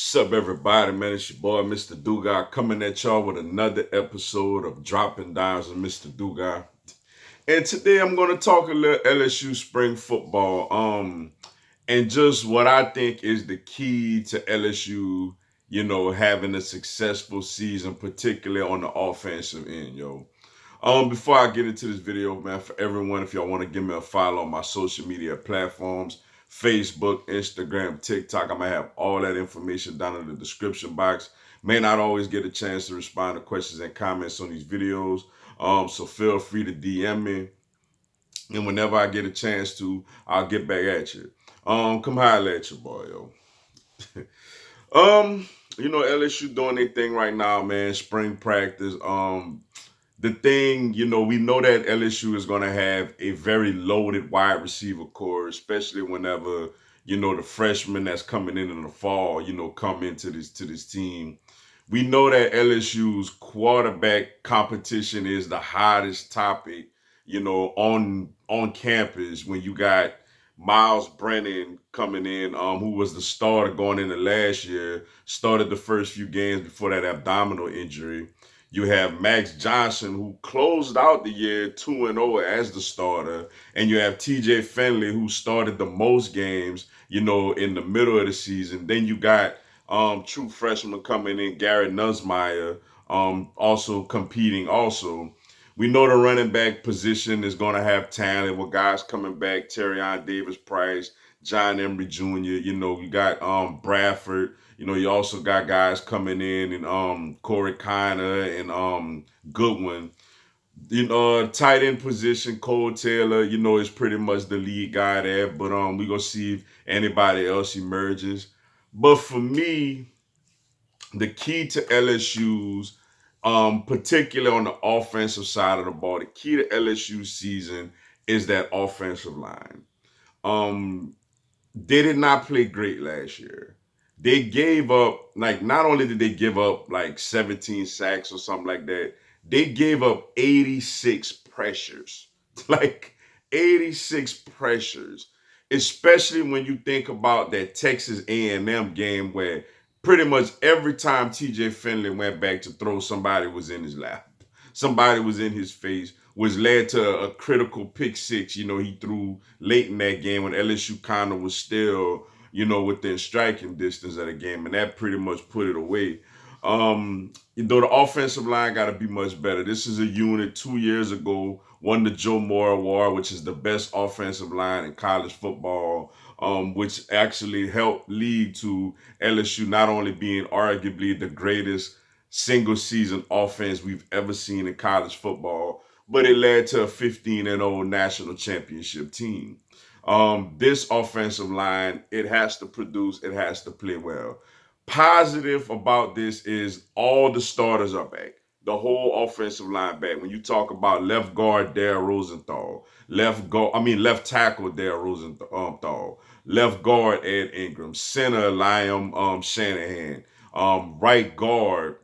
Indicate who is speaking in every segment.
Speaker 1: Sup, everybody, man? It's your boy, Mr. Dugai, coming at y'all with another episode of Dropping Dimes with Mr. Dugai. And today I'm going to talk a little LSU spring football, and just what I think is the key to LSU, having a successful season, particularly on the offensive end, yo. Before I get into this video, man, for everyone, if y'all want to give me a follow on my social media platforms, Facebook, Instagram, TikTok, I'm gonna have all that information down in the description box. May not always get a chance to respond to questions and comments on these videos. So feel free to DM me. And whenever I get a chance to, I'll get back at you. Come holler at your boy, yo. um, LSU doing their thing right now, man. Spring practice. The thing, we know that LSU is going to have a very loaded wide receiver core, especially whenever, the freshmen that's coming in the fall, come into this team. We know that LSU's quarterback competition is the hottest topic, on campus when you got Miles Brennan coming in, who was the starter going into last year, started the first few games before that abdominal injury. You have Max Johnson, who closed out the year 2-0 as the starter. And you have TJ Finley, who started the most games, in the middle of the season. Then you got true freshman coming in, Garrett Nussmeier, also competing also. We know the running back position is going to have talent with guys coming back, Terrion Davis Price, John Emery Jr., you got Bradford. You also got guys coming in and Corey Kiner and Goodwin. Tight end position, Cole Taylor, is pretty much the lead guy there. But we gonna see if anybody else emerges. But for me, the key to LSU's, particularly on the offensive side of the ball, the key to LSU season is that offensive line. Um, they did not play great last year. They gave up, like, not only did they give up like 17 sacks or something like that, they gave up 86 pressures. Like 86 pressures. Especially when you think about that Texas A&M game where pretty much every time TJ Finley went back to throw, somebody was in his lap. Somebody was in his face, which led to a critical pick six, he threw late in that game when LSU kind of was still, within striking distance of the game, and that pretty much put it away. The offensive line got to be much better. This is a unit 2 years ago won the Joe Moore Award, which is the best offensive line in college football, which actually helped lead to LSU not only being arguably the greatest single season offense we've ever seen in college football, but it led to a 15-0 national championship team. This offensive line, it has to produce, it has to play well. Positive about this is all the starters are back. The whole offensive line back. When you talk about left guard Dare Rosenthal, left tackle Dare Rosenthal, left guard Ed Ingram, center Liam Shanahan, right guard,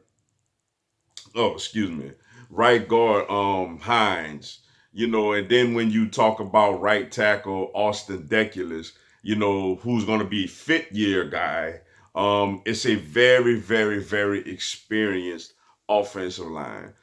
Speaker 1: oh excuse me, right guard Hines, and then when you talk about right tackle Austin Deculus, who's going to be fifth year guy, it's a very, very, very experienced offensive line.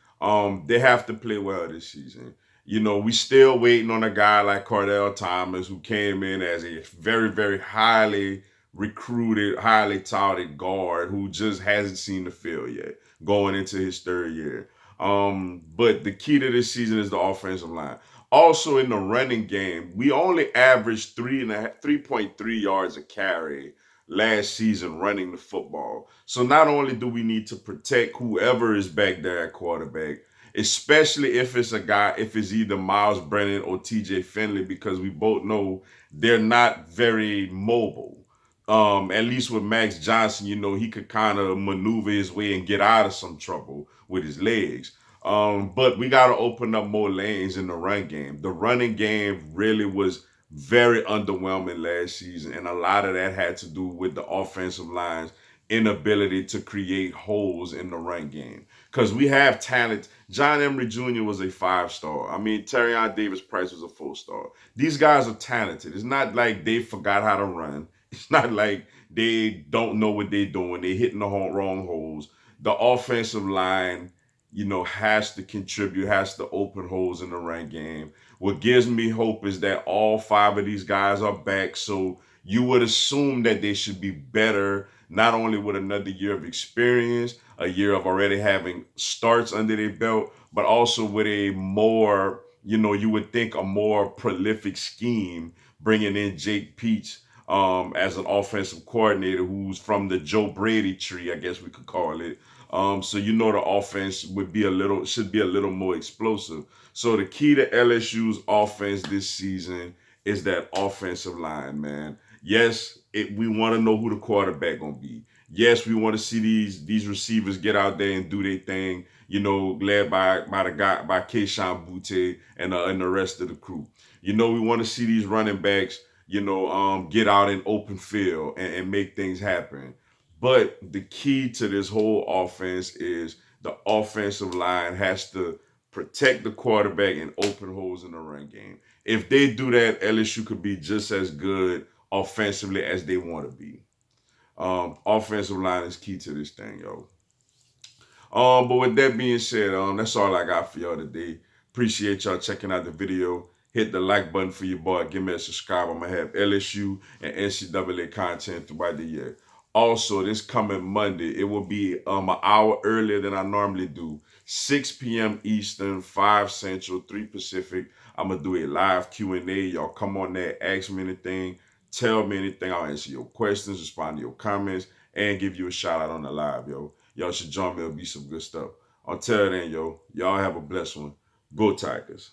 Speaker 1: They have to play well this season. We still waiting on a guy like Cardell Thomas, who came in as a very, very highly recruited, highly touted guard who just hasn't seen the field yet going into his third year. But the key to this season is the offensive line. Also in the running game, we only averaged 3.3 yards a carry last season running the football. So not only do we need to protect whoever is back there at quarterback, especially if it's a guy, if it's either Miles Brennan or TJ Finley, because we both know they're not very mobile. At least with Max Johnson, he could kind of maneuver his way and get out of some trouble with his legs. But we got to open up more lanes in the run game. The running game really was very underwhelming last season, and a lot of that had to do with the offensive line's inability to create holes in the run game. Because we have talent. John Emery Jr. was a 5-star. I mean, Terrion Davis Price was a 4-star. These guys are talented. It's not like they forgot how to run. It's not like They don't know what they're doing. They're hitting the wrong holes. The offensive line, has to contribute, has to open holes in the run game. What gives me hope is that all five of these guys are back. So you would assume that they should be better, not only with another year of experience, a year of already having starts under their belt, but also with a more, you would think a more prolific scheme, bringing in Jake Peets as an offensive coordinator who's from the Joe Brady tree, I guess we could call it. So the offense should be a little more explosive. So the key to LSU's offense this season is that offensive line, man. Yes, we want to know who the quarterback gonna be. Yes, we want to see these receivers get out there and do their thing. Led by the guy by Keishawn Butte and the rest of the crew. We want to see these running backs, get out in open field and make things happen. But the key to this whole offense is the offensive line has to protect the quarterback and open holes in the run game. If they do that, LSU could be just as good offensively as they want to be. Offensive line is key to this thing, yo. But with that being said, that's all I got for y'all today. Appreciate y'all checking out the video. Hit the like button for your boy. Give me a subscribe. I'm gonna have LSU and NCAA content throughout the year. Also, this coming Monday, it will be an hour earlier than I normally do. 6 p.m. Eastern, 5 Central, 3 Pacific. I'm gonna do a live Q&A. Y'all come on there, ask me anything, tell me anything. I'll answer your questions, respond to your comments, and give you a shout out on the live, yo. Y'all should join me. It'll be some good stuff. Until then, yo, y'all have a blessed one. Go Tigers.